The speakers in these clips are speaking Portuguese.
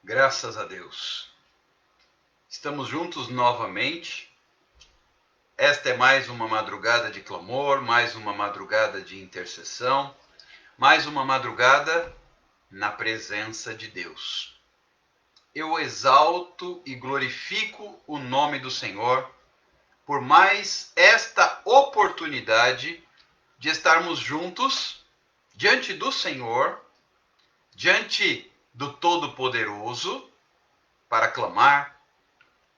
Graças a Deus. Estamos juntos novamente. Esta é mais uma madrugada de clamor, mais uma madrugada de intercessão, mais uma madrugada na presença de Deus. Eu exalto e glorifico o nome do Senhor por mais esta oportunidade de estarmos juntos diante do Senhor, diante do Todo-Poderoso, para clamar,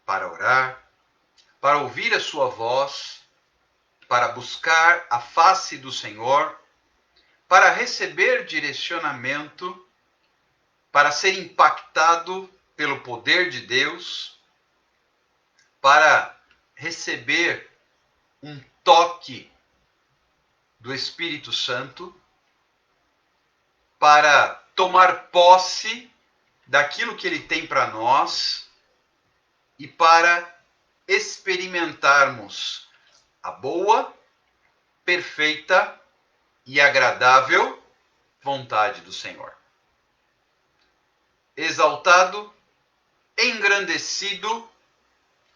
para orar, para ouvir a sua voz, para buscar a face do Senhor, para receber direcionamento, para ser impactado pelo poder de Deus, para receber um toque do Espírito Santo, para tomar posse daquilo que Ele tem para nós e para experimentarmos a boa, perfeita e agradável vontade do Senhor. Exaltado, engrandecido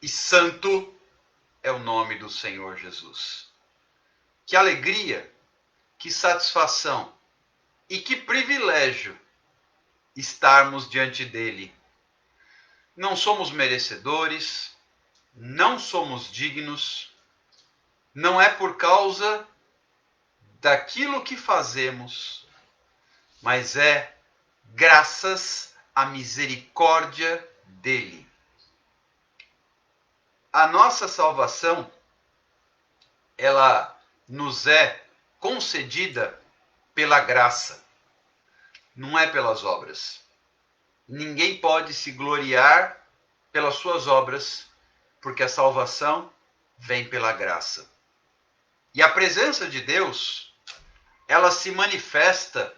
e santo é o nome do Senhor Jesus. Que alegria, que satisfação e que privilégio estarmos diante dele. Não somos merecedores, não somos dignos, não é por causa daquilo que fazemos, mas é graças à misericórdia dele. A nossa salvação, ela nos é concedida pela graça, não é pelas obras. Ninguém pode se gloriar pelas suas obras, porque a salvação vem pela graça. E a presença de Deus, ela se manifesta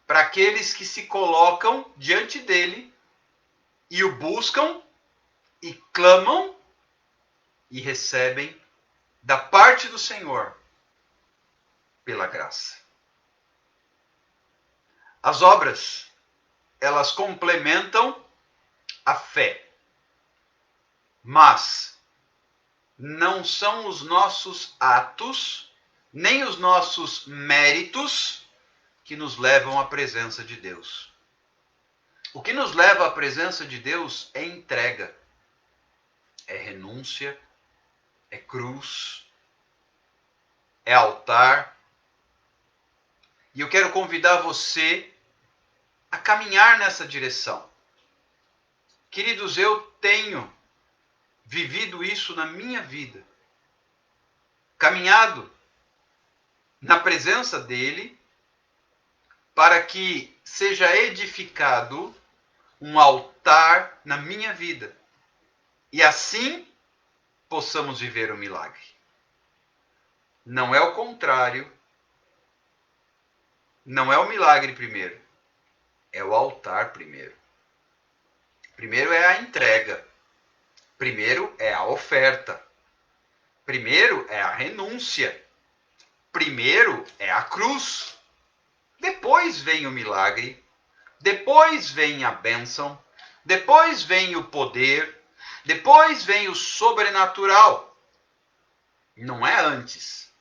para aqueles que se colocam diante dele e o buscam e clamam e recebem da parte do Senhor pela graça. As obras, elas complementam a fé, mas não são os nossos atos, nem os nossos méritos que nos levam à presença de Deus. O que nos leva à presença de Deus é entrega, é renúncia, é cruz, é altar. E eu quero convidar você a caminhar nessa direção. Queridos, eu tenho vivido isso na minha vida. Caminhado na presença dele para que seja edificado um altar na minha vida. E assim possamos viver o milagre. Não é o contrário. Não é o milagre primeiro. É o altar primeiro. Primeiro é a entrega. Primeiro é a oferta. Primeiro é a renúncia. Primeiro é a cruz. Depois vem o milagre. Depois vem a bênção. Depois vem o poder. Depois vem o sobrenatural. Não é antes.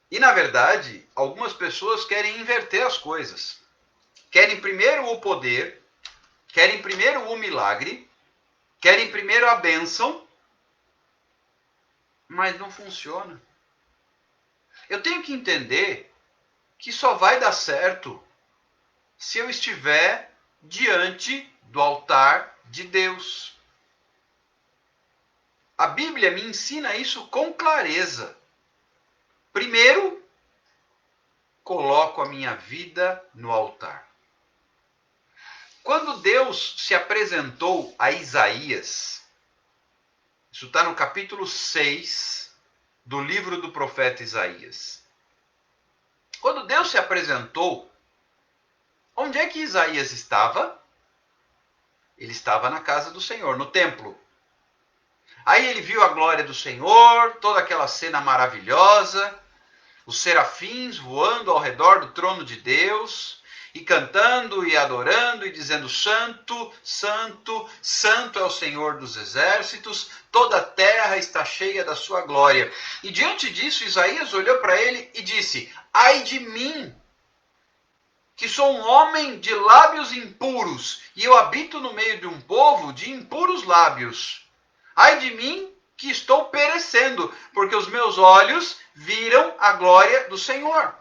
E na verdade, algumas pessoas querem inverter as coisas. Querem primeiro o poder, querem primeiro o milagre, querem primeiro a bênção, mas não funciona. Eu tenho que entender que só vai dar certo se eu estiver diante do altar de Deus. A Bíblia me ensina isso com clareza. Primeiro, coloco a minha vida no altar. Quando Deus se apresentou a Isaías, isso está no capítulo 6 do livro do profeta Isaías. Quando Deus se apresentou, onde é que Isaías estava? Ele estava na casa do Senhor, no templo. Aí ele viu a glória do Senhor, toda aquela cena maravilhosa, os serafins voando ao redor do trono de Deus, e cantando e adorando e dizendo: Santo, Santo, Santo é o Senhor dos exércitos, toda a terra está cheia da sua glória. E diante disso, Isaías olhou para ele e disse: ai de mim, que sou um homem de lábios impuros, e eu habito no meio de um povo de impuros lábios. Ai de mim, que estou perecendo, porque os meus olhos viram a glória do Senhor.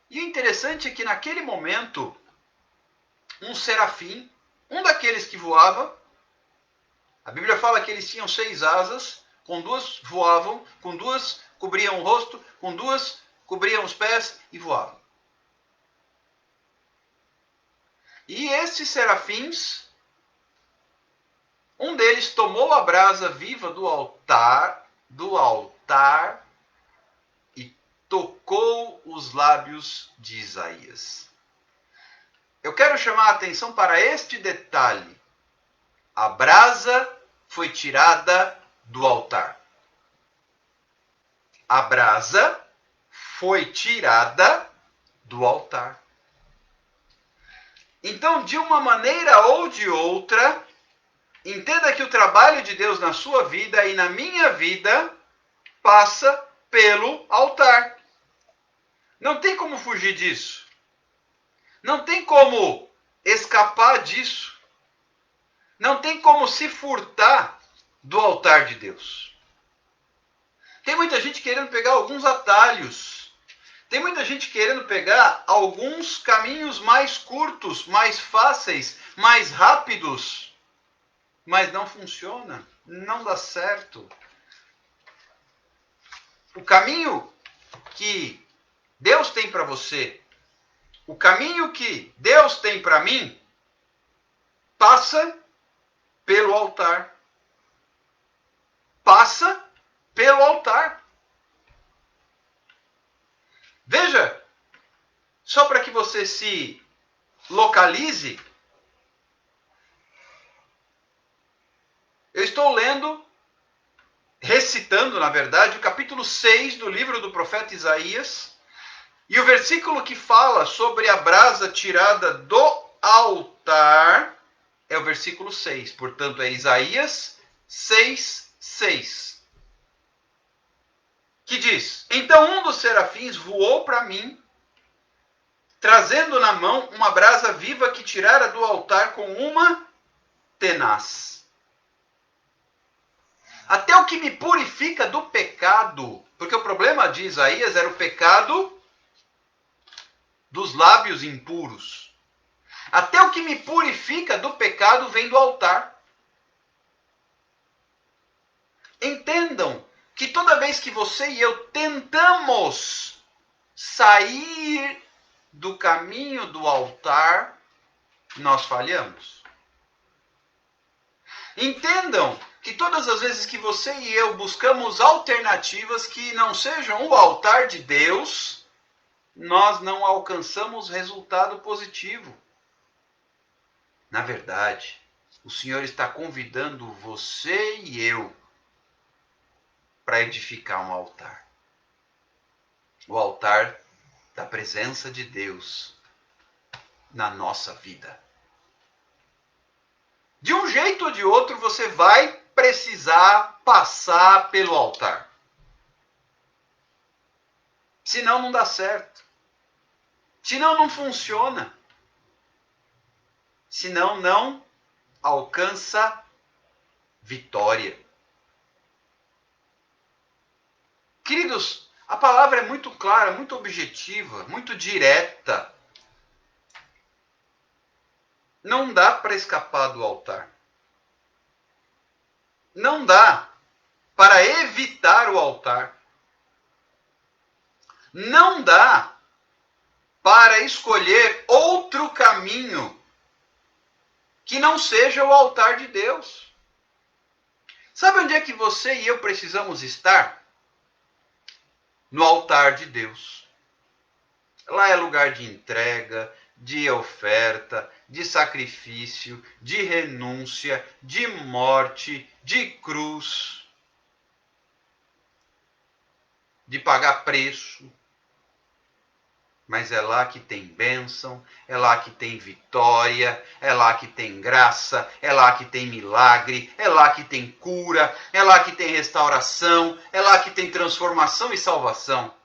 E o interessante é que naquele momento, um serafim, um daqueles que voava, a Bíblia fala que eles tinham 6 asas, com 2 voavam, com 2 cobriam o rosto, com 2 cobriam os pés e voavam. E estes serafins, um deles tomou a brasa viva do altar e tocou os lábios de Isaías. Eu quero chamar a atenção para este detalhe. A brasa foi tirada do altar. A brasa foi tirada do altar. Então, de uma maneira ou de outra, entenda que o trabalho de Deus na sua vida e na minha vida passa pelo altar. Não tem como fugir disso. Não tem como escapar disso. Não tem como se furtar do altar de Deus. Tem muita gente querendo pegar alguns atalhos. Tem muita gente querendo pegar alguns caminhos mais curtos, mais fáceis, mais rápidos. Mas não funciona. Não dá certo. O caminho que Deus tem para você, o caminho que Deus tem para mim, passa pelo altar. Passa pelo altar. Veja, só para que você se localize, eu estou lendo, recitando, na verdade, o capítulo 6 do livro do profeta Isaías, e o versículo que fala sobre a brasa tirada do altar é o versículo 6. Portanto, é Isaías 6:6. Que diz: então um dos serafins voou para mim, trazendo na mão uma brasa viva que tirara do altar com uma tenaz. Até o que me purifica do pecado, porque o problema de Isaías era o pecado dos lábios impuros. Até o que me purifica do pecado vem do altar. Entendam que toda vez que você e eu tentamos sair do caminho do altar, nós falhamos. Entendam que todas as vezes que você e eu buscamos alternativas que não sejam o altar de Deus, nós não alcançamos resultado positivo. Na verdade, o Senhor está convidando você e eu para edificar um altar. O altar da presença de Deus na nossa vida. De um jeito ou de outro, você vai precisar passar pelo altar. Senão não dá certo. Senão não funciona. Senão não alcança vitória. Queridos, a palavra é muito clara, muito objetiva, muito direta. Não dá para escapar do altar. Não dá para evitar o altar. Não dá para escolher outro caminho que não seja o altar de Deus. Sabe onde é que você e eu precisamos estar? No altar de Deus. Lá é lugar de entrega, de oferta, de sacrifício, de renúncia, de morte, de cruz, de pagar preço. Mas é lá que tem bênção, é lá que tem vitória, é lá que tem graça, é lá que tem milagre, é lá que tem cura, é lá que tem restauração, é lá que tem transformação e salvação.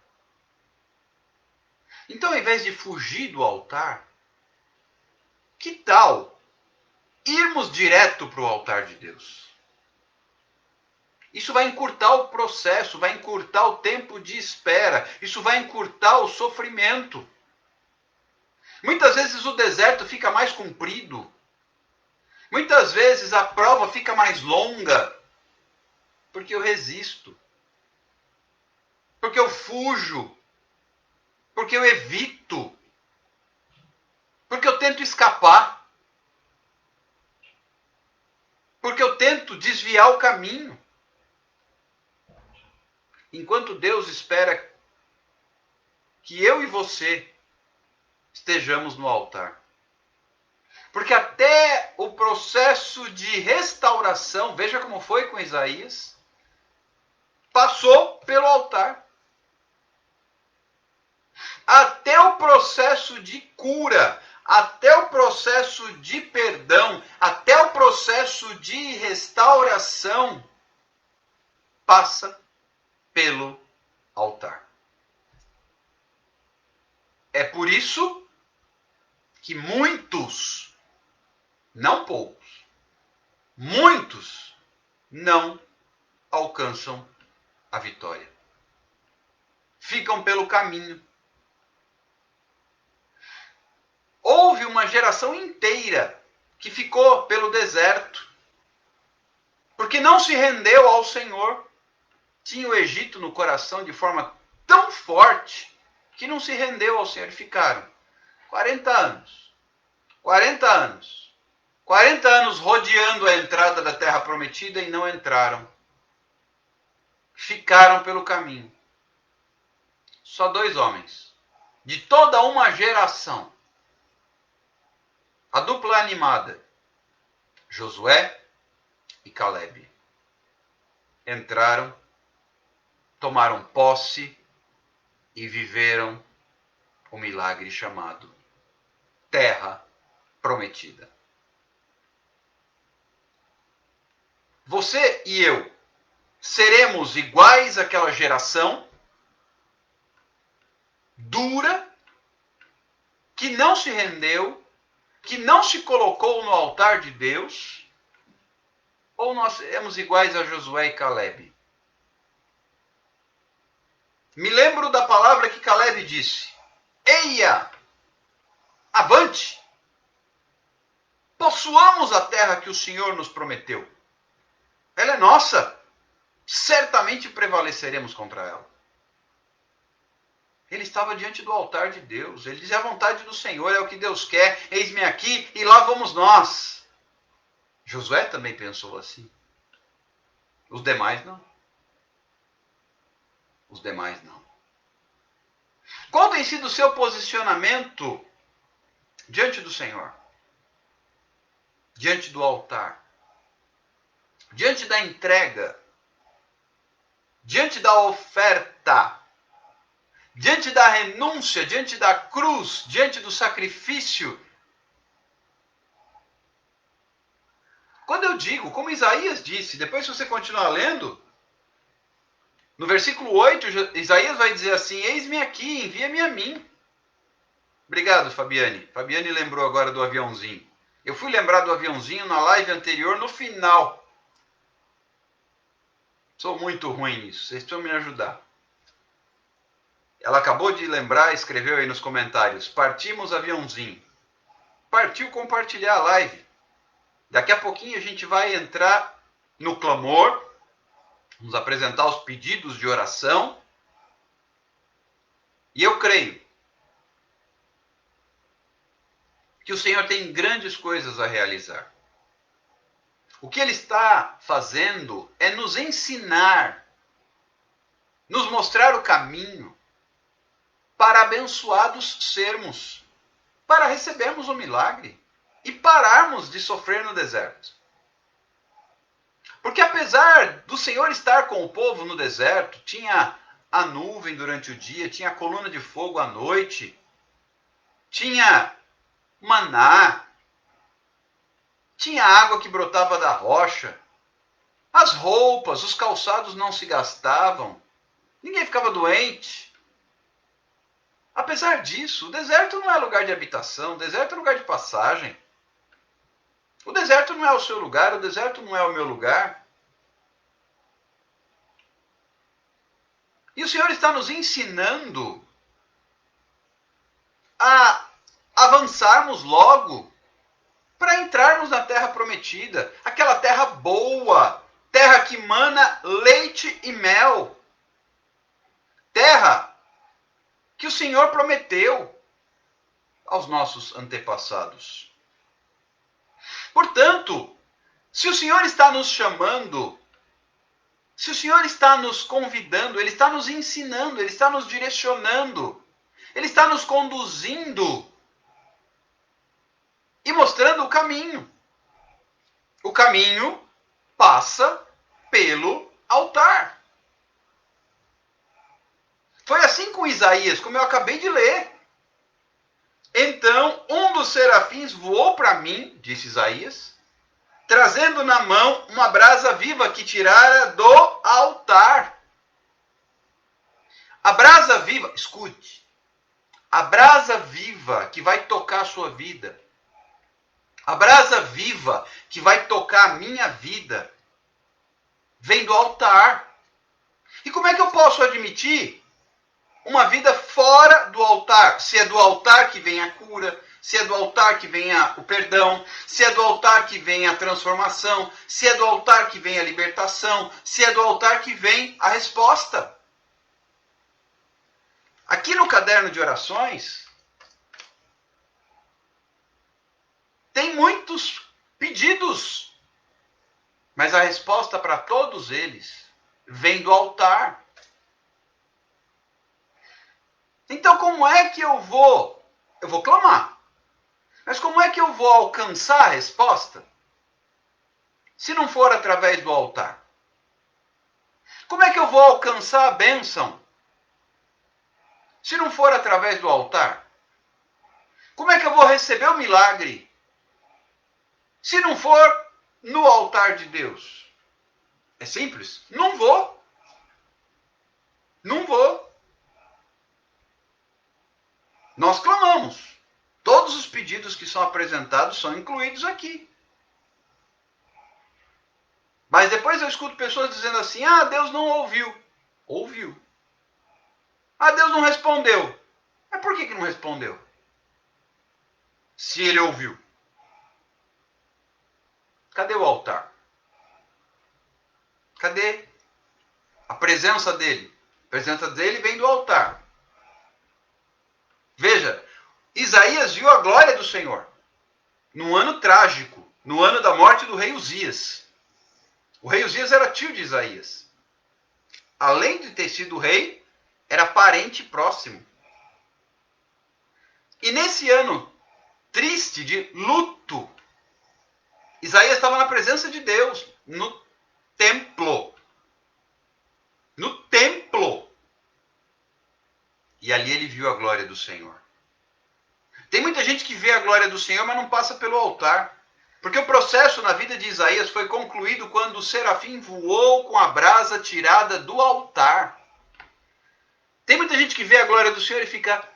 Então, ao invés de fugir do altar, que tal irmos direto para o altar de Deus? Isso vai encurtar o processo, vai encurtar o tempo de espera, isso vai encurtar o sofrimento. Muitas vezes o deserto fica mais comprido, muitas vezes a prova fica mais longa, porque eu resisto, porque eu fujo, porque eu evito, porque eu tento escapar, porque eu tento desviar o caminho. Enquanto Deus espera que eu e você estejamos no altar. Porque até o processo de restauração, veja como foi com Isaías, passou pelo altar. Até o processo de cura, até o processo de perdão, até o processo de restauração passa pelo altar. É por isso que muitos, não poucos, muitos não alcançam a vitória. Ficam pelo caminho. Houve uma geração inteira que ficou pelo deserto, porque não se rendeu ao Senhor. Tinha o Egito no coração de forma tão forte que não se rendeu ao Senhor. Ficaram 40 anos, 40 anos, 40 anos rodeando a entrada da terra prometida e não entraram. Ficaram pelo caminho. Só 2 homens, de toda uma geração. A dupla animada, Josué e Calebe, entraram, tomaram posse e viveram o milagre chamado Terra Prometida. Você e eu seremos iguais àquela geração dura que não se rendeu, que não se colocou no altar de Deus, ou nós seremos iguais a Josué e Calebe? Me lembro da palavra que Calebe disse: Eia, avante, possuamos a terra que o Senhor nos prometeu. Ela é nossa, certamente prevaleceremos contra ela. Ele estava diante do altar de Deus. Ele dizia: a vontade do Senhor é o que Deus quer. Eis-me aqui e lá vamos nós. Josué também pensou assim. Os demais não. Os demais não. Qual tem sido o seu posicionamento diante do Senhor? Diante do altar? Diante da entrega? Diante da oferta? Diante da renúncia, diante da cruz, diante do sacrifício? Quando eu digo, como Isaías disse, depois se você continuar lendo, no versículo 8, Isaías vai dizer assim: eis-me aqui, envia-me a mim. Obrigado, Fabiane. Fabiane lembrou agora do aviãozinho. Eu fui lembrar do aviãozinho na live anterior, no final. Sou muito ruim nisso, vocês precisam me ajudar. Ela acabou de lembrar, escreveu aí nos comentários: partimos aviãozinho. Partiu compartilhar a live. Daqui a pouquinho a gente vai entrar no clamor, vamos apresentar os pedidos de oração. E eu creio que o Senhor tem grandes coisas a realizar. O que Ele está fazendo é nos ensinar, nos mostrar o caminho para abençoados sermos, para recebermos o milagre e pararmos de sofrer no deserto. Porque apesar do Senhor estar com o povo no deserto, tinha a nuvem durante o dia, tinha a coluna de fogo à noite, tinha maná, tinha água que brotava da rocha, as roupas, os calçados não se gastavam, ninguém ficava doente. Apesar disso, o deserto não é lugar de habitação, o deserto é lugar de passagem. O deserto não é o seu lugar, o deserto não é o meu lugar. E o Senhor está nos ensinando a avançarmos logo para entrarmos na terra prometida, aquela terra boa, terra que mana leite e mel, terra que o Senhor prometeu aos nossos antepassados. Portanto, se o Senhor está nos chamando, se o Senhor está nos convidando, Ele está nos ensinando, Ele está nos direcionando, Ele está nos conduzindo e mostrando o caminho. O caminho passa pelo altar. Foi assim com Isaías, como eu acabei de ler. Então, um dos serafins voou para mim, disse Isaías, trazendo na mão uma brasa viva que tirara do altar. A brasa viva, escute, a brasa viva que vai tocar a sua vida, a brasa viva que vai tocar a minha vida, vem do altar. E como é que eu posso admitir uma vida fora do altar? Se é do altar que vem a cura, se é do altar que vem o perdão, se é do altar que vem a transformação, se é do altar que vem a libertação, se é do altar que vem a resposta. Aqui no caderno de orações, tem muitos pedidos, mas a resposta para todos eles vem do altar. Então, como é que eu vou? Eu vou clamar. Mas como é que eu vou alcançar a resposta se não for através do altar? Como é que eu vou alcançar a bênção se não for através do altar? Como é que eu vou receber o milagre se não for no altar de Deus? É simples? Não vou. Não vou. Nós clamamos. Todos os pedidos que são apresentados são incluídos aqui. Mas depois eu escuto pessoas dizendo assim: ah, Deus não ouviu. Ouviu. Ah, Deus não respondeu. Mas por que não respondeu? Se ele ouviu. Cadê o altar? Cadê a presença dele? A presença dele vem do altar. Veja, Isaías viu a glória do Senhor num ano trágico, no ano da morte do rei Uzias. O rei Uzias era tio de Isaías. Além de ter sido rei, era parente próximo. E nesse ano triste de luto, Isaías estava na presença de Deus, no templo. No templo. E ali ele viu a glória do Senhor. Tem muita gente que vê a glória do Senhor, mas não passa pelo altar. Porque o processo na vida de Isaías foi concluído quando o serafim voou com a brasa tirada do altar. Tem muita gente que vê a glória do Senhor e fica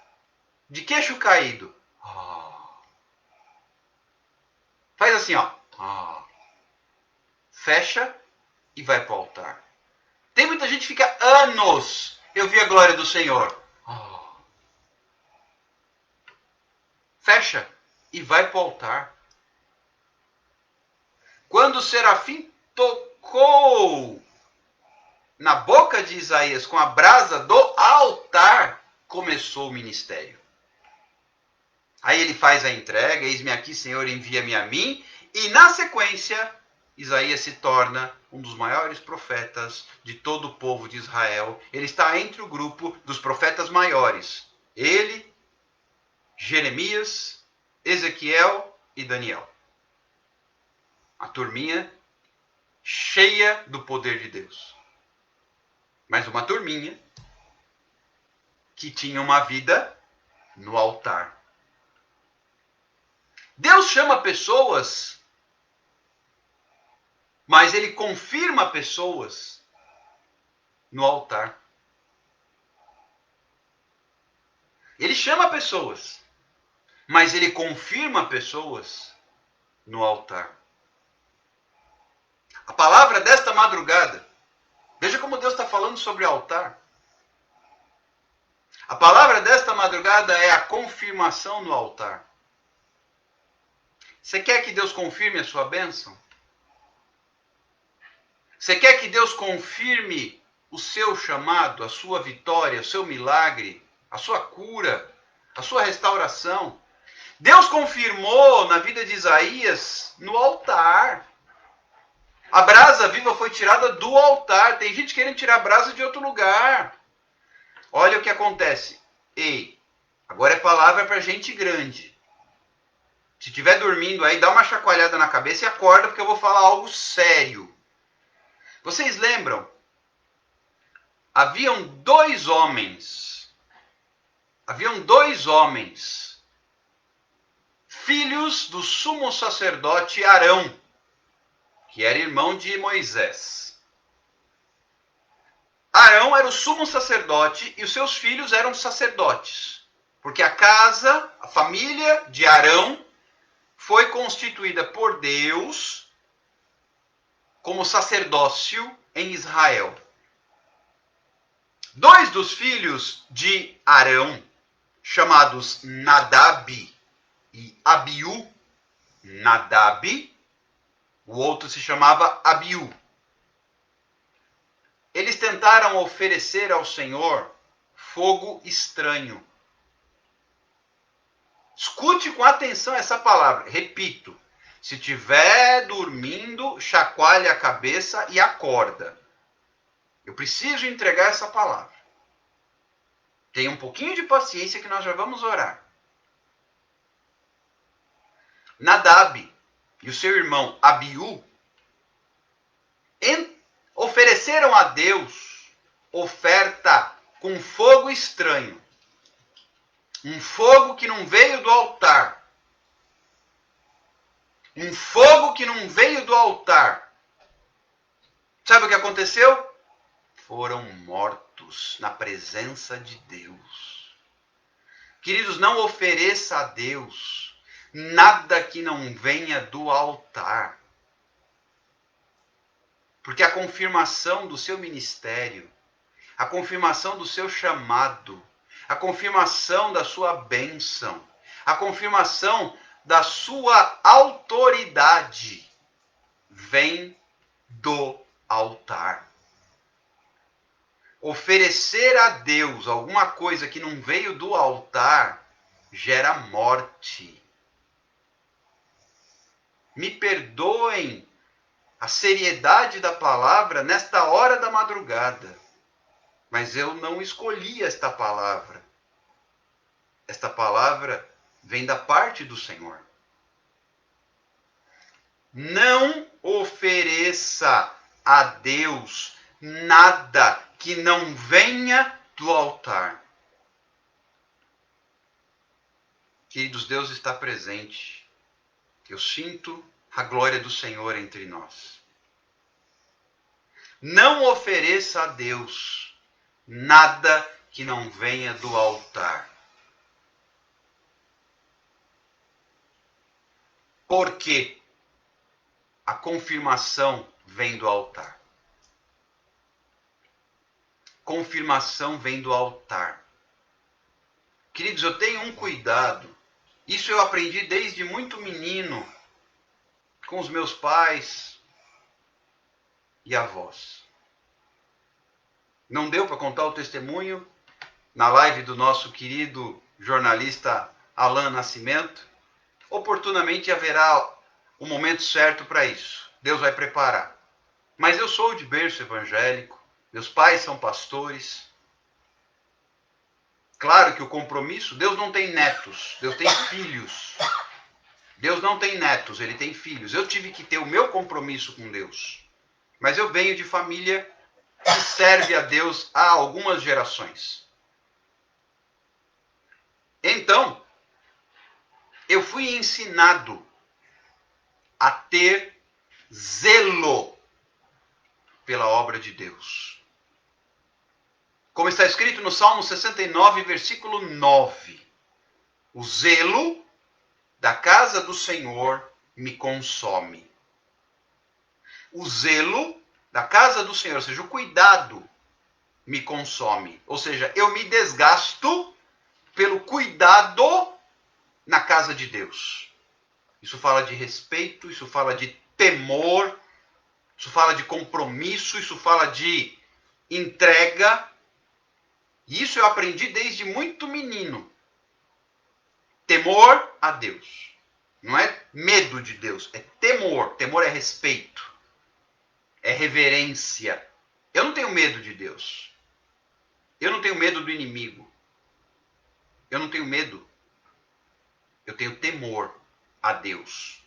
de queixo caído. Faz assim, ó. Fecha e vai para o altar. Tem muita gente que fica anos. Eu vi a glória do Senhor. Fecha e vai para o altar. Quando o serafim tocou na boca de Isaías com a brasa do altar, começou o ministério. Aí ele faz a entrega: eis-me aqui, Senhor, envia-me a mim. E na sequência, Isaías se torna um dos maiores profetas de todo o povo de Israel. Ele está entre o grupo dos profetas maiores. Ele, Jeremias, Ezequiel e Daniel. A turminha cheia do poder de Deus. Mas uma turminha que tinha uma vida no altar. Deus chama pessoas, mas ele confirma pessoas no altar. Ele chama pessoas, mas ele confirma pessoas no altar. A palavra desta madrugada, veja como Deus está falando sobre altar. A palavra desta madrugada é a confirmação no altar. Você quer que Deus confirme a sua bênção? Você quer que Deus confirme o seu chamado, a sua vitória, o seu milagre, a sua cura, a sua restauração? Deus confirmou na vida de Isaías no altar. A brasa viva foi tirada do altar. Tem gente querendo tirar a brasa de outro lugar. Olha o que acontece. Ei, agora é palavra para gente grande. Se estiver dormindo aí, dá uma chacoalhada na cabeça e acorda, porque eu vou falar algo sério. Vocês lembram? Haviam dois homens, filhos do sumo sacerdote Arão, que era irmão de Moisés. Arão era o sumo sacerdote e os seus filhos eram sacerdotes, porque a família de Arão foi constituída por Deus como sacerdócio em Israel. Dois dos filhos de Arão, chamados Nadab e Abiú, Nadab, o outro se chamava Abiú. Eles tentaram oferecer ao Senhor fogo estranho. Escute com atenção essa palavra. Repito, se estiver dormindo, chacoalhe a cabeça e acorda. Eu preciso entregar essa palavra. Tenha um pouquinho de paciência que nós já vamos orar. Nadab e o seu irmão Abiú ofereceram a Deus oferta com fogo estranho. Um fogo que não veio do altar. Um fogo que não veio do altar. Sabe o que aconteceu? Foram mortos na presença de Deus. Queridos, não ofereça a Deus nada que não venha do altar. Porque a confirmação do seu ministério, a confirmação do seu chamado, a confirmação da sua bênção, a confirmação da sua autoridade vem do altar. Oferecer a Deus alguma coisa que não veio do altar gera morte. Me perdoem a seriedade da palavra nesta hora da madrugada, mas eu não escolhi esta palavra. Esta palavra vem da parte do Senhor. Não ofereça a Deus nada que não venha do altar. Queridos, Deus está presente. Eu sinto a glória do Senhor entre nós. Não ofereça a Deus nada que não venha do altar. Porque a confirmação vem do altar. Confirmação vem do altar. Queridos, eu tenho um cuidado. Isso eu aprendi desde muito menino, com os meus pais e avós. Não deu para contar o testemunho na live do nosso querido jornalista Alan Nascimento. Oportunamente haverá o momento certo para isso. Deus vai preparar. Mas eu sou de berço evangélico. Meus pais são pastores. Claro que o compromisso, Deus não tem netos, Deus tem filhos. Deus não tem netos, ele tem filhos. Eu tive que ter o meu compromisso com Deus. Mas eu venho de família que serve a Deus há algumas gerações. Então, Eu fui ensinado a ter zelo pela obra de Deus. Como está escrito no Salmo 69, versículo 9. O zelo da casa do Senhor me consome. O zelo da casa do Senhor, ou seja, o cuidado, me consome. Ou seja, eu me desgasto pelo cuidado na casa de Deus. Isso fala de respeito, isso fala de temor, isso fala de compromisso, isso fala de entrega. E isso eu aprendi desde muito menino. Temor a Deus. Não é medo de Deus, é temor. Temor é respeito, é reverência. Eu não tenho medo de Deus. Eu não tenho medo do inimigo. Eu não tenho medo. Eu tenho temor a Deus.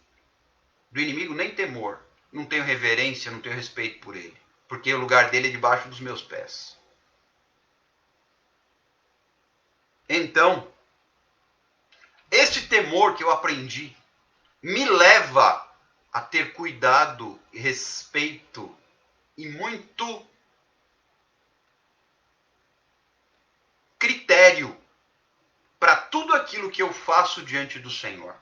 Do inimigo nem temor. Não tenho reverência, não tenho respeito por ele. Porque o lugar dele é debaixo dos meus pés. Então, este temor que eu aprendi me leva a ter cuidado e respeito e muito critério para tudo aquilo que eu faço diante do Senhor.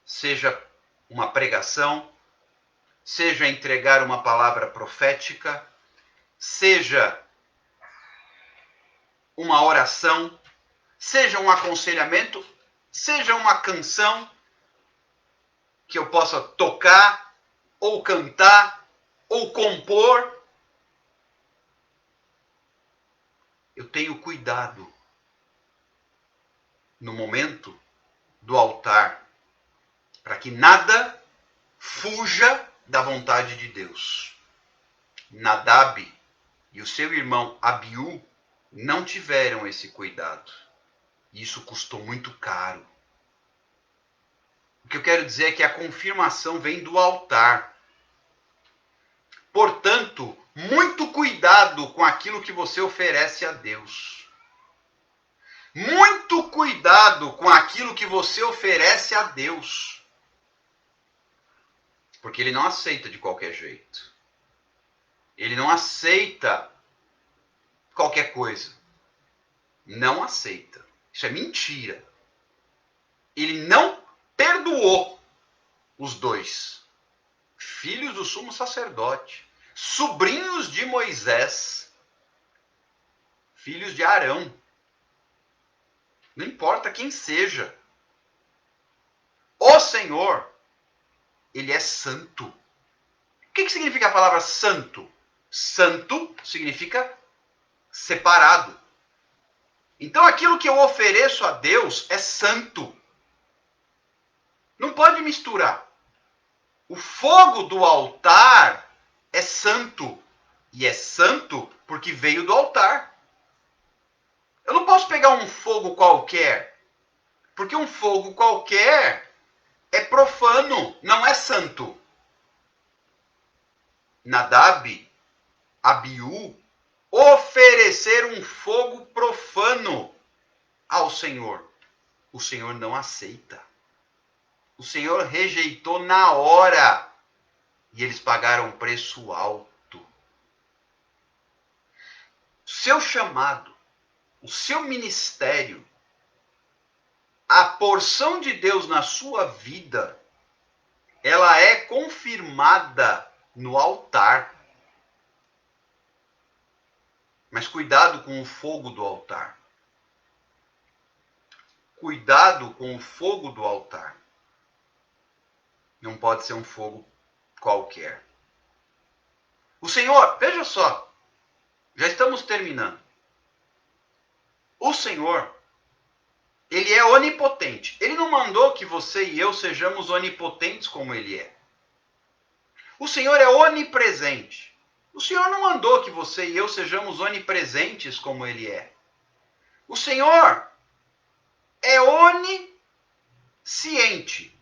Seja uma pregação, seja entregar uma palavra profética, seja uma oração, seja um aconselhamento, seja uma canção que eu possa tocar, ou cantar, ou compor. Eu tenho cuidado no momento do altar para que nada fuja da vontade de Deus. Nadab e o seu irmão Abiú não tiveram esse cuidado. E isso custou muito caro. O que eu quero dizer é que a confirmação vem do altar. Portanto, muito cuidado com aquilo que você oferece a Deus. Muito cuidado com aquilo que você oferece a Deus. Porque ele não aceita de qualquer jeito. Ele não aceita qualquer coisa. Não aceita. Isso é mentira. Ele não perdoou os dois. Filhos do sumo sacerdote. Sobrinhos de Moisés. Filhos de Arão. Não importa quem seja. O Senhor, ele é santo. O que significa a palavra santo? Santo significa separado. Então aquilo que eu ofereço a Deus é santo. Não pode misturar. O fogo do altar é santo. E é santo porque veio do altar. Eu não posso pegar um fogo qualquer. Porque um fogo qualquer é profano, não é santo. Nadab, Abiú, oferecer um fogo profano ao Senhor. O Senhor não aceita. O Senhor rejeitou na hora. E eles pagaram um preço alto. Seu chamado, o seu ministério, a porção de Deus na sua vida, ela é confirmada no altar. Mas cuidado com o fogo do altar. Cuidado com o fogo do altar. Não pode ser um fogo qualquer. O Senhor, veja só, já estamos terminando. O Senhor, ele é onipotente. Ele não mandou que você e eu sejamos onipotentes como ele é. O Senhor é onipresente. O Senhor não mandou que você e eu sejamos onipresentes como ele é. O Senhor é onisciente.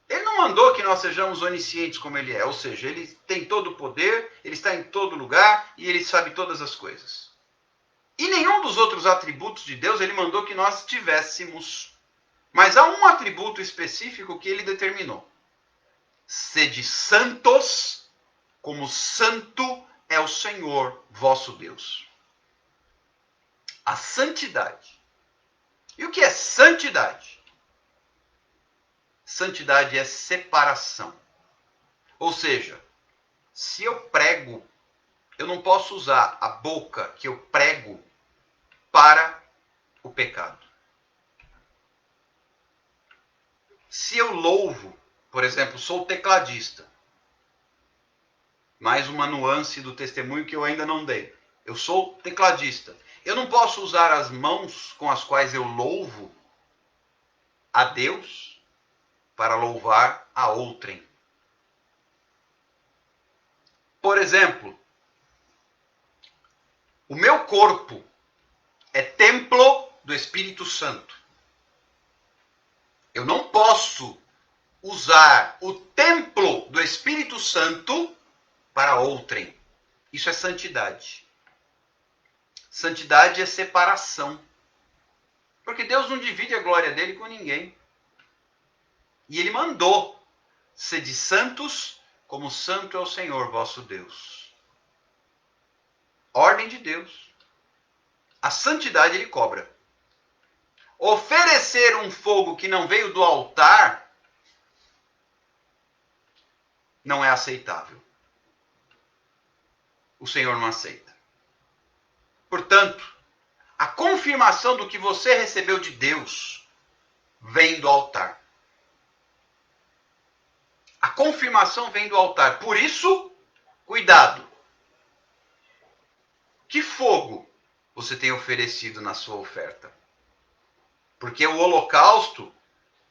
Ele não mandou que nós sejamos oniscientes como ele é. Ou seja, ele tem todo o poder, ele está em todo lugar e ele sabe todas as coisas. E nenhum dos outros atributos de Deus ele mandou que nós tivéssemos. Mas há um atributo específico que ele determinou. Sede santos, como santo é o Senhor vosso Deus. A santidade. E o que é santidade? Santidade é separação. Ou seja, se eu prego, eu não posso usar a boca que eu prego para o pecado. Se eu louvo, por exemplo, sou tecladista, mais uma nuance do testemunho que eu ainda não dei. Eu sou tecladista. Eu não posso usar as mãos com as quais eu louvo a Deus para louvar a outrem. Por exemplo, o meu corpo é templo do Espírito Santo. Eu não posso usar o templo do Espírito Santo para outrem. Isso é santidade. Santidade é separação. Porque Deus não divide a glória dele com ninguém. E ele mandou: sede santos, como santo é o Senhor vosso Deus. Ordem de Deus. A santidade ele cobra. Oferecer um fogo que não veio do altar não é aceitável. O Senhor não aceita. Portanto, a confirmação do que você recebeu de Deus vem do altar. A confirmação vem do altar. Por isso, cuidado. Que fogo você tem oferecido na sua oferta? Porque o holocausto,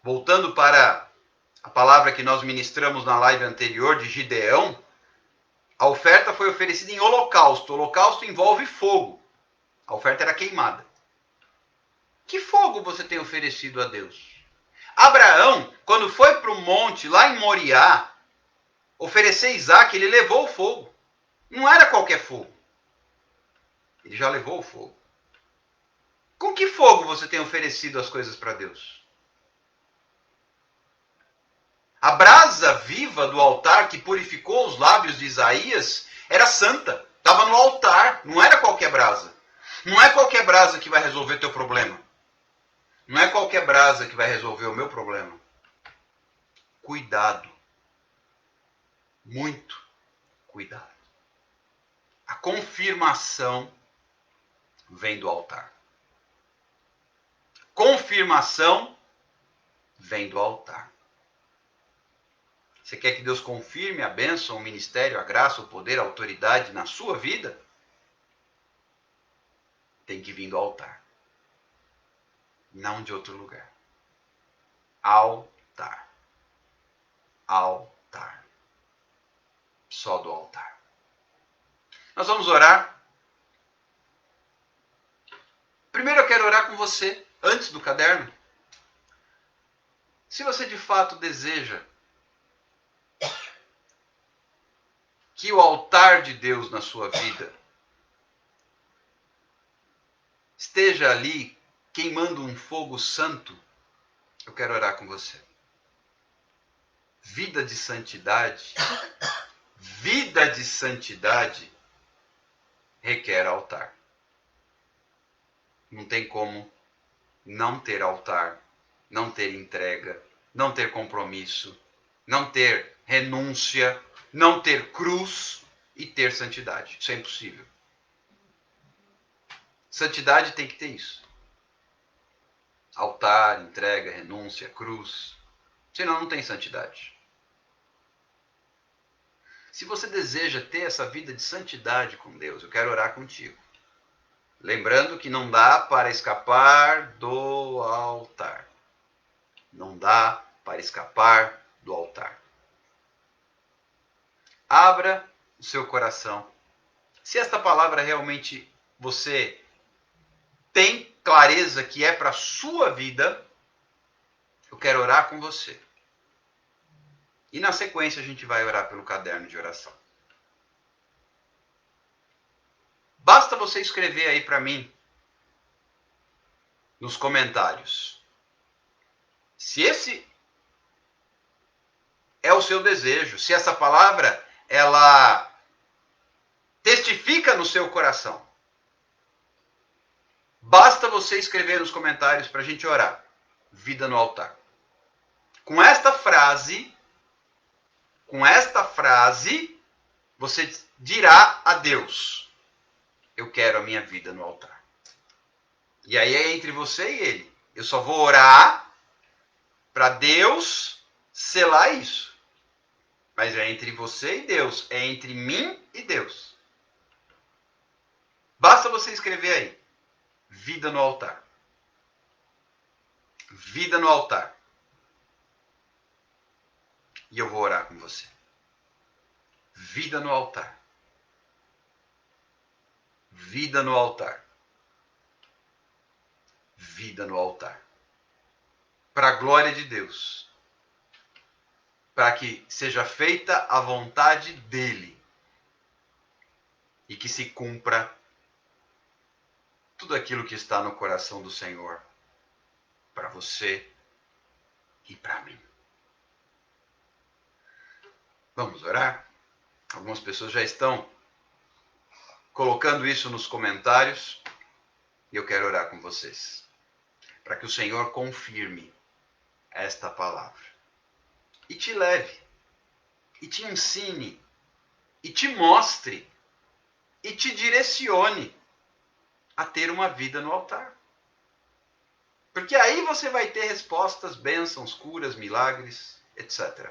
voltando para a palavra que nós ministramos na live anterior de Gideão, a oferta foi oferecida em holocausto. O holocausto envolve fogo. A oferta era queimada. Que fogo você tem oferecido a Deus? Abraão, quando foi para o monte, lá em Moriá, oferecer Isaac, ele levou o fogo. Não era qualquer fogo. Ele já levou o fogo. Com que fogo você tem oferecido as coisas para Deus? A brasa viva do altar que purificou os lábios de Isaías era santa. Estava no altar, não era qualquer brasa. Não é qualquer brasa que vai resolver teu problema. Não é qualquer brasa que vai resolver o meu problema. Cuidado. Muito cuidado. A confirmação vem do altar. Confirmação vem do altar. Você quer que Deus confirme a bênção, o ministério, a graça, o poder, a autoridade na sua vida? Tem que vir do altar. Não de outro lugar. Altar. Altar. Só do altar. Nós vamos orar. Primeiro eu quero orar com você, antes do caderno. Se você de fato deseja que o altar de Deus na sua vida esteja ali queimando um fogo santo, eu quero orar com você. Vida de santidade requer altar. Não tem como não ter altar, não ter entrega, não ter compromisso, não ter renúncia, não ter cruz e ter santidade. Isso é impossível. Santidade tem que ter isso. Altar, entrega, renúncia, cruz. Senão não tem santidade. Se você deseja ter essa vida de santidade com Deus, eu quero orar contigo. Lembrando que não dá para escapar do altar. Não dá para escapar do altar. Abra o seu coração. Se esta palavra realmente você tem clareza que é para a sua vida, eu quero orar com você. E na sequência a gente vai orar pelo caderno de oração. Basta você escrever aí para mim nos comentários: Se esse é o seu desejo, se essa palavra ela testifica no seu coração, basta você escrever nos comentários para a gente orar. Vida no altar. Com esta frase, você dirá a Deus: eu quero a minha vida no altar. E aí é entre você e ele. Eu só vou orar para Deus selar isso. Mas é entre você e Deus. É entre mim e Deus. Basta você escrever aí: vida no altar. Vida no altar. E eu vou orar com você. Vida no altar. Vida no altar. Vida no altar. Para a glória de Deus. Para que seja feita a vontade dele. E que se cumpra tudo aquilo que está no coração do Senhor. Para você e para mim. Vamos orar? Algumas pessoas já estão colocando isso nos comentários. E eu quero orar com vocês. Para que o Senhor confirme esta palavra. E te leve. E te ensine. E te mostre. E te direcione a ter uma vida no altar. Porque aí você vai ter respostas, bênçãos, curas, milagres, etc.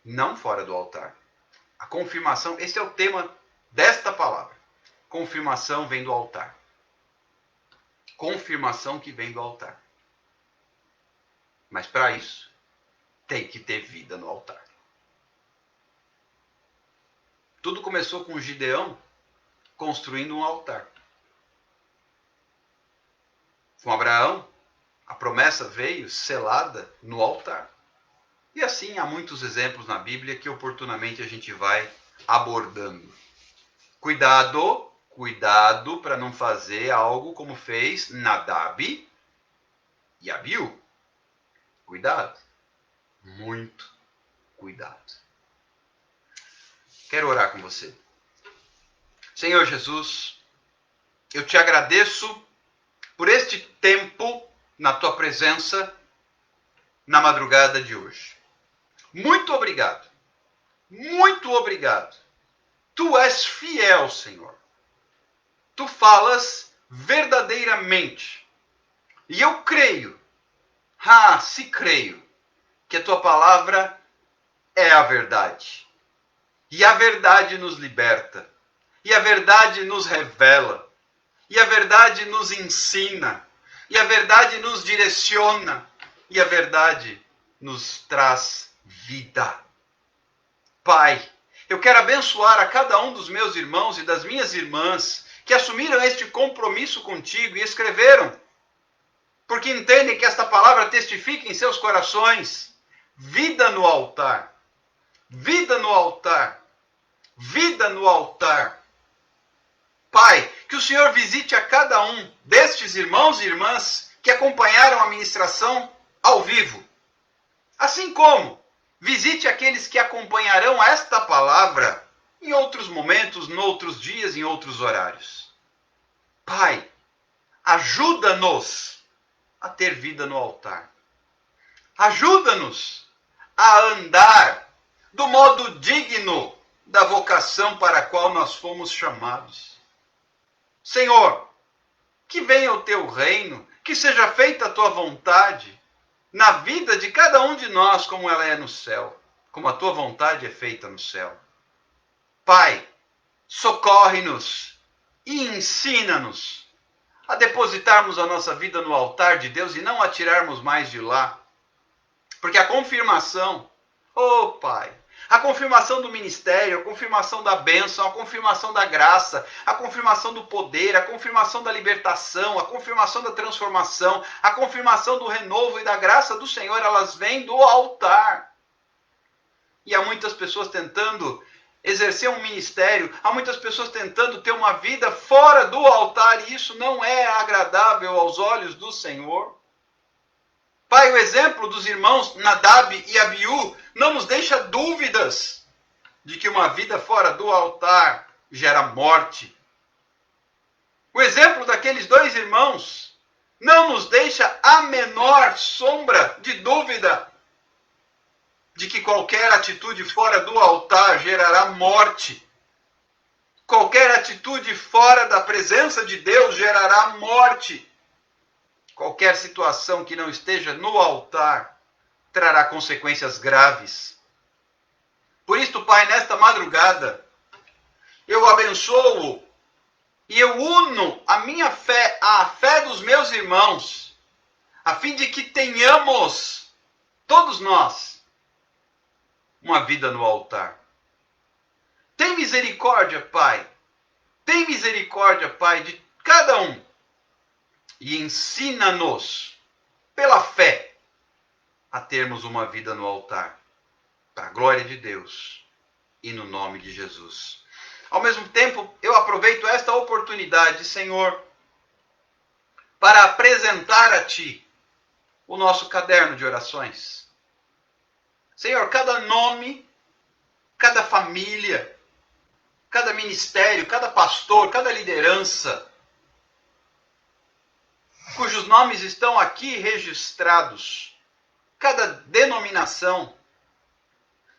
Não fora do altar. A confirmação, esse é o tema desta palavra. Confirmação vem do altar. Confirmação que vem do altar. Mas para isso, tem que ter vida no altar. Tudo começou com Gideão construindo um altar. Com Abraão, a promessa veio selada no altar. E assim há muitos exemplos na Bíblia que oportunamente a gente vai abordando. Cuidado para não fazer algo como fez Nadab e Abiú. Cuidado. Muito cuidado. Quero orar com você. Senhor Jesus, eu te agradeço por este tempo na tua presença na madrugada de hoje. Muito obrigado. Muito obrigado. Tu és fiel, Senhor. Tu falas verdadeiramente. E eu creio, se creio, que a tua palavra é a verdade. E a verdade nos liberta. E a verdade nos revela. E a verdade nos ensina. E a verdade nos direciona. E a verdade nos traz vida. Pai, eu quero abençoar a cada um dos meus irmãos e das minhas irmãs que assumiram este compromisso contigo e escreveram, porque entendem que esta palavra testifica em seus corações vida no altar. Vida no altar. Vida no altar. Pai, que o Senhor visite a cada um destes irmãos e irmãs que acompanharam a ministração ao vivo. Assim como visite aqueles que acompanharão esta palavra em outros momentos, em outros dias, em outros horários. Pai, ajuda-nos a ter vida no altar. Ajuda-nos a andar do modo digno da vocação para a qual nós fomos chamados. Senhor, que venha o teu reino, que seja feita a tua vontade na vida de cada um de nós, como ela é no céu, como a tua vontade é feita no céu. Pai, socorre-nos e ensina-nos a depositarmos a nossa vida no altar de Deus e não a tirarmos mais de lá. Porque a confirmação, Pai, a confirmação do ministério, a confirmação da bênção, a confirmação da graça, a confirmação do poder, a confirmação da libertação, a confirmação da transformação, a confirmação do renovo e da graça do Senhor, elas vêm do altar. E há muitas pessoas tentando exercer um ministério, há muitas pessoas tentando ter uma vida fora do altar, e isso não é agradável aos olhos do Senhor. Pai, o exemplo dos irmãos Nadab e Abiú não nos deixa dúvidas de que uma vida fora do altar gera morte. O exemplo daqueles dois irmãos não nos deixa a menor sombra de dúvida de que qualquer atitude fora do altar gerará morte. Qualquer atitude fora da presença de Deus gerará morte. Qualquer situação que não esteja no altar trará consequências graves. Por isso, Pai, nesta madrugada, eu abençoo e eu uno a minha fé à fé dos meus irmãos, a fim de que tenhamos, todos nós, uma vida no altar. Tem misericórdia, Pai. Tem misericórdia, Pai, de cada um. E ensina-nos, pela fé, a termos uma vida no altar. Para a glória de Deus e no nome de Jesus. Ao mesmo tempo, eu aproveito esta oportunidade, Senhor, para apresentar a Ti o nosso caderno de orações. Senhor, cada nome, cada família, cada ministério, cada pastor, cada liderança, cujos nomes estão aqui registrados, cada denominação,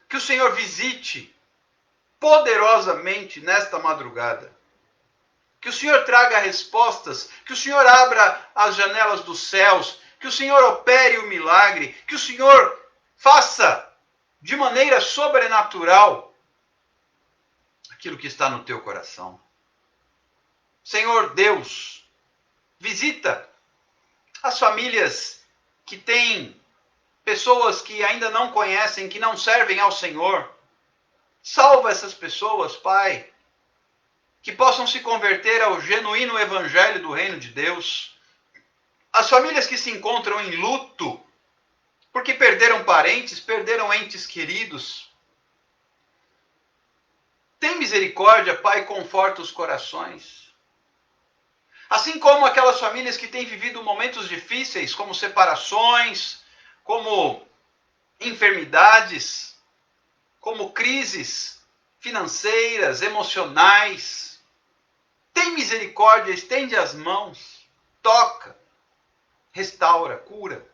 que o Senhor visite poderosamente nesta madrugada. Que o Senhor traga respostas, que o Senhor abra as janelas dos céus, que o Senhor opere o milagre, que o Senhor faça de maneira sobrenatural aquilo que está no teu coração. Senhor Deus, visita as famílias que têm pessoas que ainda não conhecem, que não servem ao Senhor. Salva essas pessoas, Pai, que possam se converter ao genuíno evangelho do reino de Deus. As famílias que se encontram em luto, porque perderam parentes, perderam entes queridos. Tem misericórdia, Pai, conforta os corações. Assim como aquelas famílias que têm vivido momentos difíceis, como separações, como enfermidades, como crises financeiras, emocionais. Tem misericórdia, estende as mãos, toca, restaura, cura.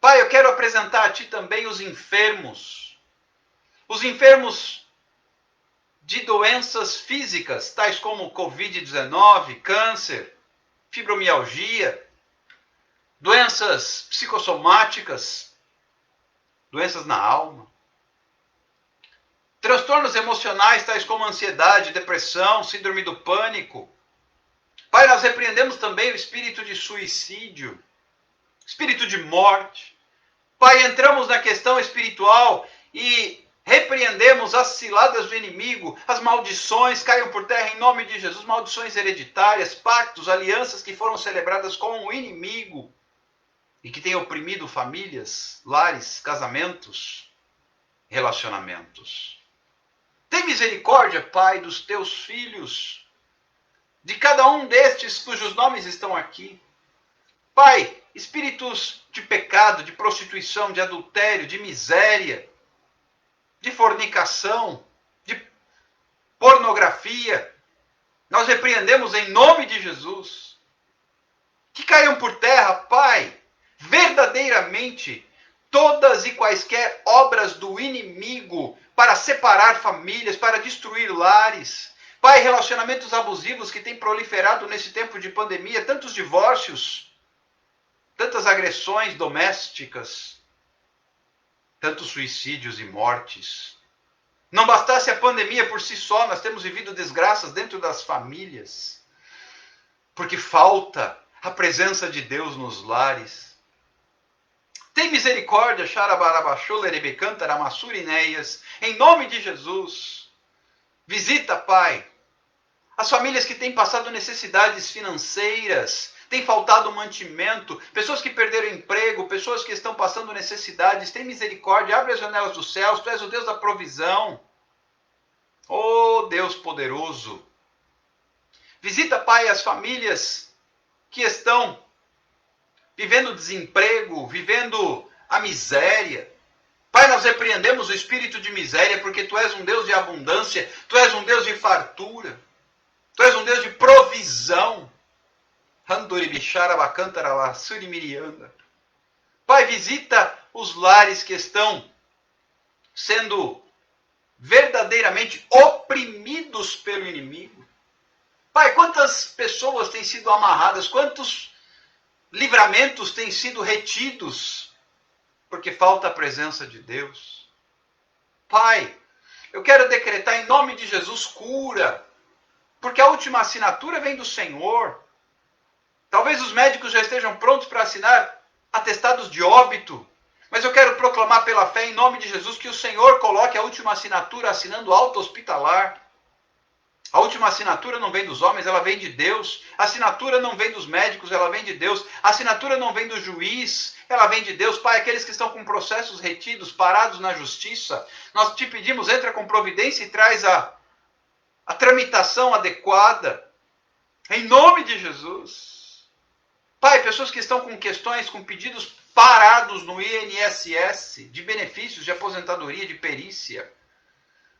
Pai, eu quero apresentar a Ti também os enfermos de doenças físicas, tais como Covid-19, câncer, fibromialgia, doenças psicossomáticas, doenças na alma, transtornos emocionais tais como ansiedade, depressão, síndrome do pânico. Pai, nós repreendemos também o espírito de suicídio, espírito de morte. Pai, entramos na questão espiritual e repreendemos as ciladas do inimigo, as maldições caiam por terra em nome de Jesus, maldições hereditárias, pactos, alianças que foram celebradas com o inimigo e que têm oprimido famílias, lares, casamentos, relacionamentos. Tem misericórdia, Pai, dos teus filhos, de cada um destes cujos nomes estão aqui. Pai, espíritos de pecado, de prostituição, de adultério, de miséria, de fornicação, de pornografia, nós repreendemos em nome de Jesus. Que caiam por terra, Pai, verdadeiramente todas e quaisquer obras do inimigo para separar famílias, para destruir lares. Pai, relacionamentos abusivos que têm proliferado nesse tempo de pandemia, tantos divórcios, tantas agressões domésticas, tantos suicídios e mortes. Não bastasse a pandemia por si só, nós temos vivido desgraças dentro das famílias, porque falta a presença de Deus nos lares. Tem misericórdia, em nome de Jesus. Visita, Pai, as famílias que têm passado necessidades financeiras, tem faltado mantimento, pessoas que perderam emprego, pessoas que estão passando necessidades. Tem misericórdia, abre as janelas dos céus, Tu és o Deus da provisão. Oh, Deus poderoso. Visita, Pai, as famílias que estão vivendo desemprego, vivendo a miséria. Pai, nós repreendemos o espírito de miséria, porque Tu és um Deus de abundância, Tu és um Deus de fartura, Tu és um Deus de provisão. Pai, visita os lares que estão sendo verdadeiramente oprimidos pelo inimigo. Pai, quantas pessoas têm sido amarradas, quantos livramentos têm sido retidos, porque falta a presença de Deus. Pai, eu quero decretar em nome de Jesus cura, porque a última assinatura vem do Senhor. Talvez os médicos já estejam prontos para assinar atestados de óbito, mas eu quero proclamar pela fé em nome de Jesus que o Senhor coloque a última assinatura assinando alta hospitalar. A última assinatura não vem dos homens, ela vem de Deus. A assinatura não vem dos médicos, ela vem de Deus. A assinatura não vem do juiz, ela vem de Deus. Pai, aqueles que estão com processos retidos, parados na justiça, nós te pedimos, entra com providência e traz a tramitação adequada. Em nome de Jesus. Pai, pessoas que estão com questões, com pedidos parados no INSS, de benefícios, de aposentadoria, de perícia.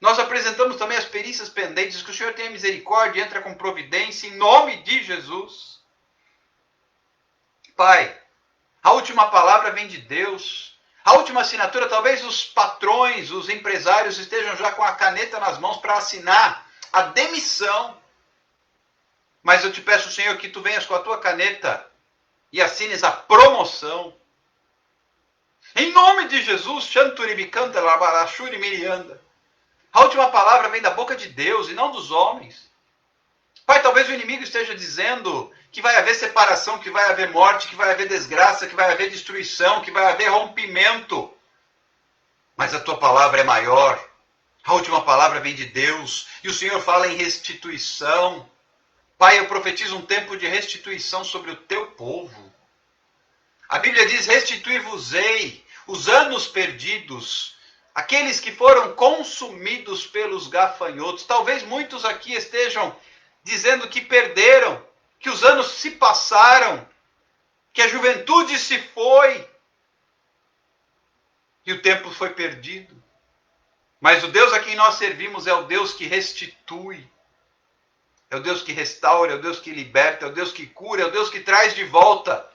Nós apresentamos também as perícias pendentes, que o Senhor tenha misericórdia e entra com providência, em nome de Jesus. Pai, a última palavra vem de Deus. A última assinatura, talvez os patrões, os empresários estejam já com a caneta nas mãos para assinar a demissão. Mas eu te peço, Senhor, que Tu venhas com a Tua caneta e assines a promoção. Em nome de Jesus, Chanturibicanta, Labarachuri, Mirianda. A última palavra vem da boca de Deus e não dos homens. Pai, talvez o inimigo esteja dizendo que vai haver separação, que vai haver morte, que vai haver desgraça, que vai haver destruição, que vai haver rompimento. Mas a Tua palavra é maior. A última palavra vem de Deus. E o Senhor fala em restituição. Pai, eu profetizo um tempo de restituição sobre o Teu povo. A Bíblia diz, restituir-vos-ei os anos perdidos, aqueles que foram consumidos pelos gafanhotos. Talvez muitos aqui estejam dizendo que perderam, que os anos se passaram, que a juventude se foi e o tempo foi perdido. Mas o Deus a quem nós servimos é o Deus que restitui, é o Deus que restaura, é o Deus que liberta, é o Deus que cura, é o Deus que traz de volta.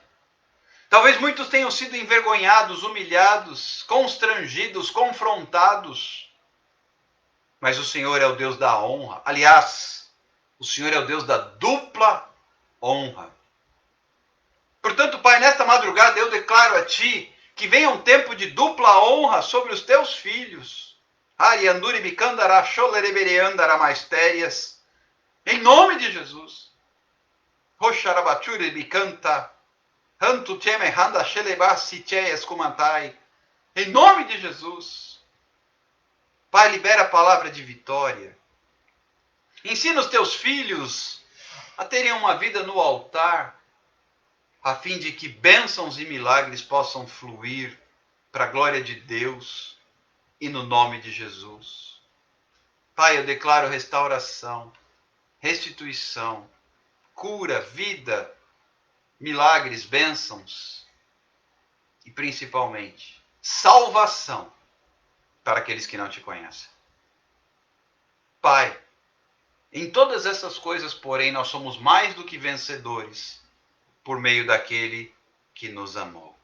Talvez muitos tenham sido envergonhados, humilhados, constrangidos, confrontados. Mas o Senhor é o Deus da honra. Aliás, o Senhor é o Deus da dupla honra. Portanto, Pai, nesta madrugada eu declaro a Ti que venha um tempo de dupla honra sobre os Teus filhos. Em nome de Jesus. Em nome de Jesus. Pai, libera a palavra de vitória. Ensina os Teus filhos a terem uma vida no altar, a fim de que bênçãos e milagres possam fluir para a glória de Deus e no nome de Jesus. Pai, eu declaro restauração, restituição, cura, vida, milagres, bênçãos e principalmente salvação para aqueles que não Te conhecem. Pai, em todas essas coisas, porém, nós somos mais do que vencedores por meio daquele que nos amou.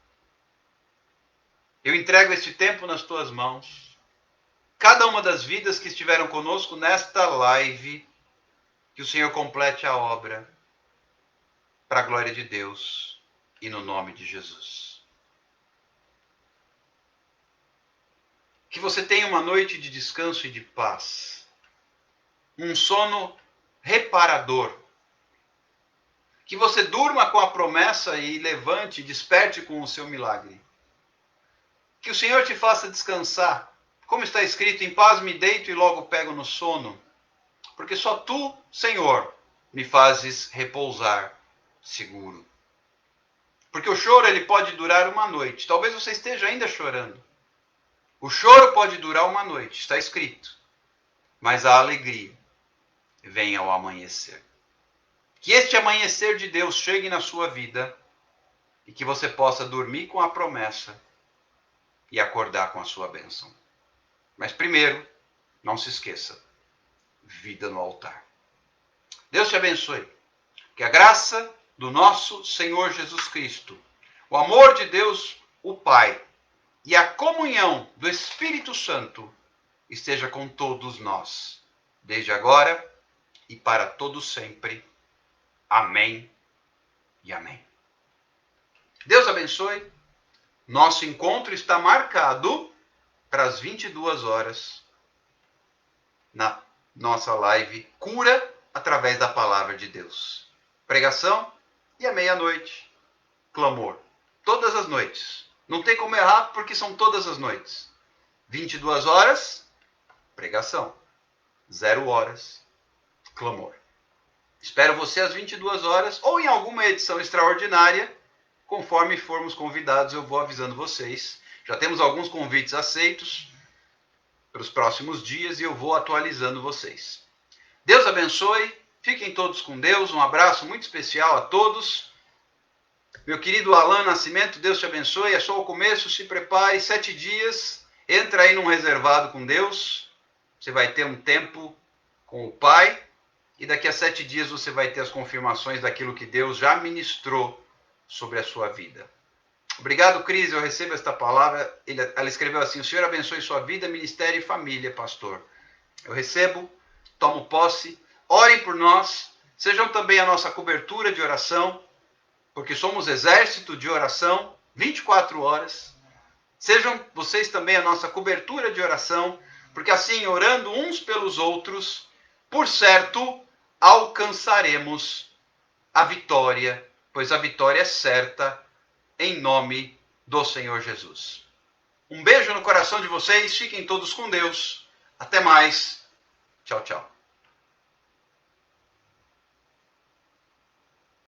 Eu entrego este tempo nas Tuas mãos. Cada uma das vidas que estiveram conosco nesta live, que o Senhor complete a obra para a glória de Deus e no nome de Jesus. Que você tenha uma noite de descanso e de paz. Um sono reparador. Que você durma com a promessa e levante e desperte com o seu milagre. Que o Senhor te faça descansar. Como está escrito, em paz me deito e logo pego no sono. Porque só Tu, Senhor, me fazes repousar seguro. Porque o choro ele pode durar uma noite. Talvez você esteja ainda chorando. O choro pode durar uma noite, está escrito. Mas a alegria vem ao amanhecer. Que este amanhecer de Deus chegue na sua vida e que você possa dormir com a promessa e acordar com a sua bênção. Mas primeiro, não se esqueça, vida no altar. Deus te abençoe. Que a graça do nosso Senhor Jesus Cristo, o amor de Deus, o Pai, e a comunhão do Espírito Santo esteja com todos nós, desde agora e para todo sempre. Amém e amém. Deus abençoe. Nosso encontro está marcado para as 22 horas na nossa live Cura através da Palavra de Deus. Pregação e à meia-noite, clamor. Todas as noites. Não tem como errar porque são todas as noites. 22 horas, pregação. 0 horas, clamor. Espero você às 22 horas ou em alguma edição extraordinária. Conforme formos convidados, eu vou avisando vocês. Já temos alguns convites aceitos para os próximos dias e eu vou atualizando vocês. Deus abençoe. Fiquem todos com Deus. Um abraço muito especial a todos. Meu querido Alan Nascimento, Deus te abençoe. É só o começo, se prepare. 7 dias. Entra aí num reservado com Deus. Você vai ter um tempo com o Pai. E daqui a 7 dias você vai ter as confirmações daquilo que Deus já ministrou sobre a sua vida. Obrigado, Cris. Eu recebo esta palavra. Ela escreveu assim: o Senhor abençoe sua vida, ministério e família, pastor. Eu recebo, tomo posse. Orem por nós. Sejam também a nossa cobertura de oração, porque somos exército de oração 24 horas. Sejam vocês também a nossa cobertura de oração, porque assim, orando uns pelos outros, por certo, alcançaremos a vitória, pois a vitória é certa, em nome do Senhor Jesus. Um beijo no coração de vocês, fiquem todos com Deus. Até mais. Tchau, tchau.